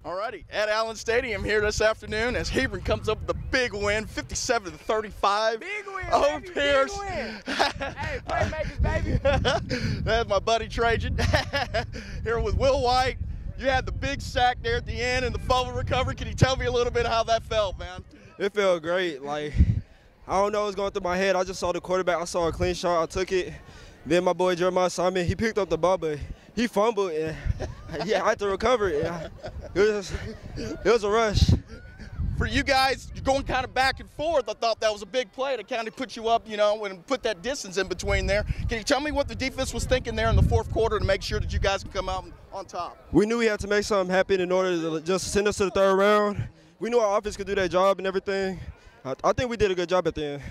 Alrighty, at Allen Stadium here this afternoon as Hebron comes up with a big win, 57-35. Big win, over baby, Pearce. big win. Hey, playmakers, baby. That's my buddy Trajan here with Will White. You had the big sack there at the end and the fumble recovery. Can you tell me a little bit of how that felt, man? It felt great. Like, I don't know what's going through my head. I just saw the quarterback. I saw a clean shot. I took it. Then my boy Jeremiah Simon, he picked up the ball, but he fumbled, and I had to recover it. It was a rush. For you guys, you're going kind of back and forth. I thought that was a big play to kind of put you up, and put that distance in between there. Can you tell me what the defense was thinking there in the fourth quarter to make sure that you guys can come out on top? We knew we had to make something happen in order to just send us to the third round. We knew our offense could do that job and everything. I think we did a good job at the end.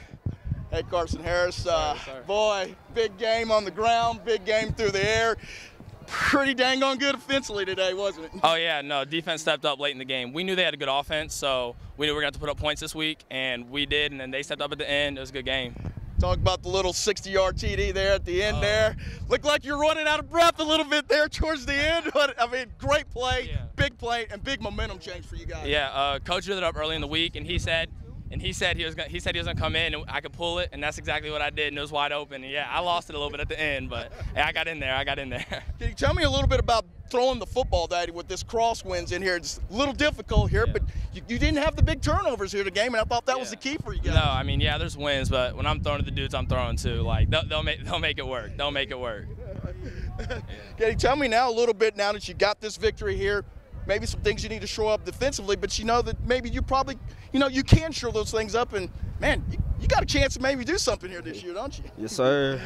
Hey, Carson Harris, boy, big game on the ground, big game through the air. Pretty dang on good offensively today, wasn't it? Oh, yeah, no, defense stepped up late in the game. We knew they had a good offense, so we knew we were going to have to put up points this week, and we did, and then they stepped up at the end. It was a good game. Talk about the little 60-yard TD there at the end there. Looked like you're running out of breath a little bit there towards the end. But, I mean, great play, big play, and big momentum change for you guys. Yeah, Coach did it up early in the week, and he said he was gonna come in and I could pull it, and that's exactly what I did, and it was wide open. And yeah, I lost it a little bit at the end, but hey, I got in there. Can you tell me a little bit about throwing the football, Daddy, with this crosswinds in here? It's a little difficult here, but you didn't have the big turnovers here today, and I thought that was the key for you guys. No, I mean, yeah, there's wins, but when I'm throwing to the dudes I'm throwing to, like they'll make it work. They'll make it work. Can you tell me now a little bit, now that you got this victory here, maybe some things you need to show up defensively, but you know that maybe you probably, you can show those things up, and man, you got a chance to maybe do something here this year, don't you? Yes, sir.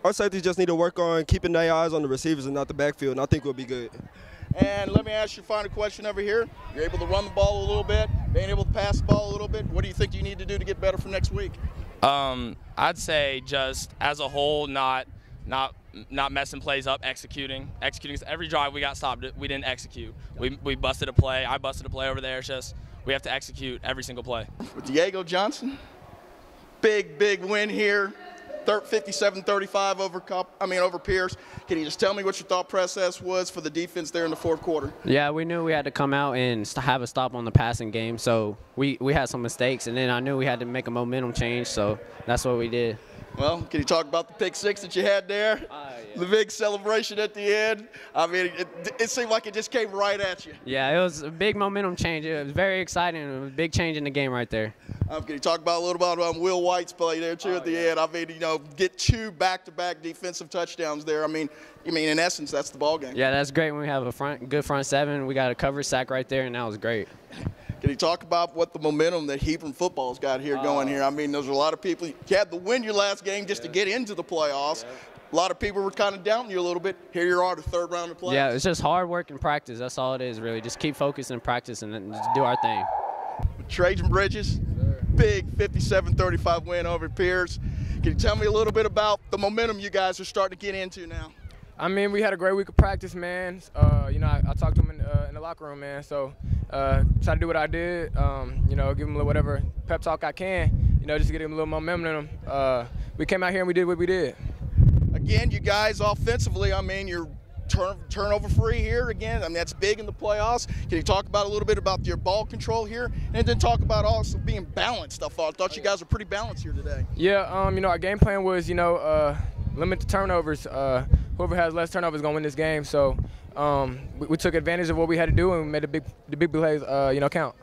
Our safeties just need to work on keeping their eyes on the receivers and not the backfield, and I think we'll be good. And let me ask you a final question over here. You're able to run the ball a little bit, being able to pass the ball a little bit. What do you think you need to do to get better for next week? I'd say just as a whole, not messing plays up, executing. Every drive we got stopped, we didn't execute. We busted a play. I busted a play over there. It's just we have to execute every single play. With Diego Johnson, big win here, 57-35 over Pearce. Can you just tell me what your thought process was for the defense there in the fourth quarter? Yeah, we knew we had to come out and have a stop on the passing game, so we had some mistakes, and then I knew we had to make a momentum change, so that's what we did. Well, can you talk about the pick six that you had there? Yeah. The big celebration at the end. I mean, it seemed like it just came right at you. Yeah, it was a big momentum change. It was very exciting. It was a big change in the game right there. Can you talk about a little about Will White's play there too at the end? I mean, get two back-to-back defensive touchdowns there. I mean, in essence, that's the ball game. Yeah, that's great when we have a good front seven. We got a cover sack right there, and that was great. Can you talk about what the momentum that Hebron football's got here going here? I mean, there's a lot of people. You had to win your last game just to get into the playoffs. A lot of people were kind of doubting you a little bit. Here you are, the third round of playoffs. Yeah, it's just hard work and practice. That's all it is, really. Just keep focused and practice and then just do our thing. Trajan Bridges, big 57-35 win over Pearce. Can you tell me a little bit about the momentum you guys are starting to get into now? I mean, we had a great week of practice, man. I talked to him in the locker room, man. So try to do what I did. Give him a little whatever pep talk I can. Just to get him a little momentum. We came out here and we did what we did. Again, you guys offensively, I mean, you're turnover free here again. I mean, that's big in the playoffs. Can you talk about a little bit about your ball control here, and then talk about also being balanced? I thought you guys were pretty balanced here today. Yeah, our game plan was, limit the turnovers. Whoever has less turnovers is going to win this game. So we took advantage of what we had to do, and we made the big plays, count.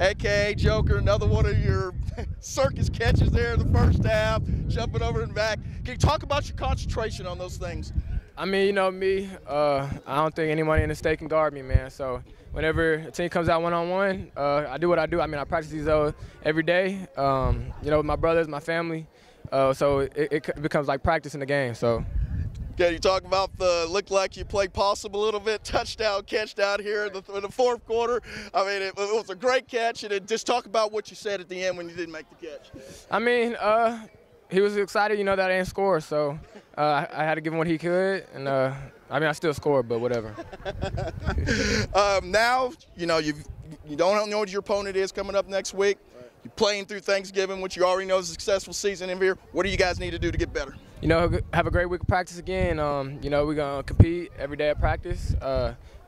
AKA Joker, another one of your circus catches there in the first half, jumping over and back. Can you talk about your concentration on those things? I mean, me, I don't think anybody in the state can guard me, man. So whenever a team comes out one-on-one, I do what I do. I mean, I practice these every day, with my brothers, my family. So it becomes like practice in the game. So. Can you talk about looked like you played possum a little bit, touchdown catch down here in the fourth quarter? I mean, it was a great catch, and just talk about what you said at the end when you didn't make the catch. I mean, he was excited, that I didn't score, so I had to give him what he could, and I still scored, but whatever. Now, you don't know what your opponent is coming up next week. You're playing through Thanksgiving, which you already know is a successful season in here. What do you guys need to do to get better? Have a great week of practice again. We're going to compete every day at practice.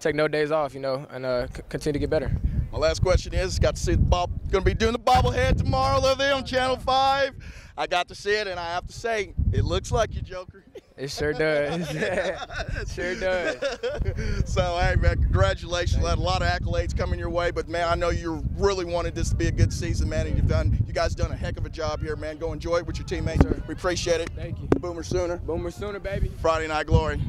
take no days off, you know, and continue to get better. My last question is, got to see the going to be doing the bobblehead tomorrow over there on Channel 5. I got to see it, and I have to say, it looks like you, Joker. It sure does. Sure does. So, hey, man, congratulations. A lot of accolades coming your way, but, man, I know you really wanted this to be a good season, man, and you guys done a heck of a job here, man. Go enjoy it with your teammates. Sure. We appreciate it. Thank you. Boomer Sooner. Boomer Sooner, baby. Friday Night Glory.